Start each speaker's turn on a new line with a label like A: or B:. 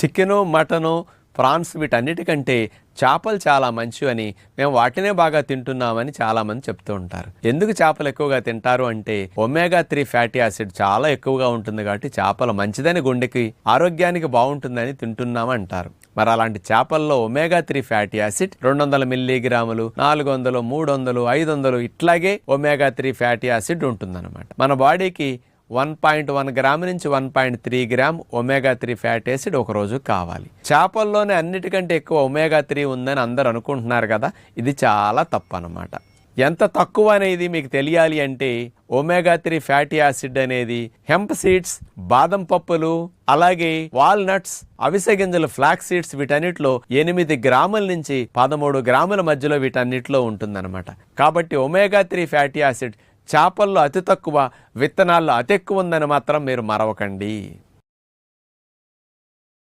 A: Chicken, mutton, prawns వీటన్నిటికంటే చేపలు చాలా మంచివని, మేము వాటినే బాగా తింటున్నామని చాలామంది చెప్తూ ఉంటారు. ఎందుకు చేపలు ఎక్కువగా తింటారు అంటే ఒమేగా 3 ఫ్యాటీ యాసిడ్ చాలా ఎక్కువగా ఉంటుంది కాబట్టి చేపలు మంచిదని, గుండెకి ఆరోగ్యానికి బాగుంటుందని తింటున్నాము అంటారు. మరి అలాంటి చేపల్లో ఒమేగా 3 ఫ్యాటీ యాసిడ్ 200 మిల్లీగ్రాములు, 400, 300, 500 ఇట్లాగే ఒమేగా 3 ఫ్యాటీ యాసిడ్ ఉంటుందన్నమాట. మన బాడీకి 1.1 గ్రామ్ నుంచి 1.3 గ్రామ్ ఒమేగా 3 ఫ్యాటీ యాసిడ్ ఒక రోజు కావాలి. చేపల్లోనే అన్నిటికంటే ఎక్కువ ఒమేగా 3 ఉందని అందరూ అనుకుంటున్నారు కదా, ఇది చాలా తప్పు అన్నమాట. ఎంత తక్కువ అనేది మీకు తెలియాలి అంటే ఒమేగా 3 ఫ్యాటీ యాసిడ్ అనేది హెంప్ సీడ్స్, బాదం పప్పులు, అలాగే వాల్నట్స్, అవిసె గింజలు, ఫ్లాక్ సీడ్స్ వీటన్నిటిలో 8 గ్రాముల నుంచి 13 గ్రాముల మధ్యలో వీటన్నిటిలో ఉంటుందన్నమాట. కాబట్టి ఒమేగా 3 ఫ్యాటీ యాసిడ్ చేపల్లో అతి తక్కువ, విత్తనాల్లో అతి ఎక్కువ ఉందని మాత్రం మీరు మరవకండి.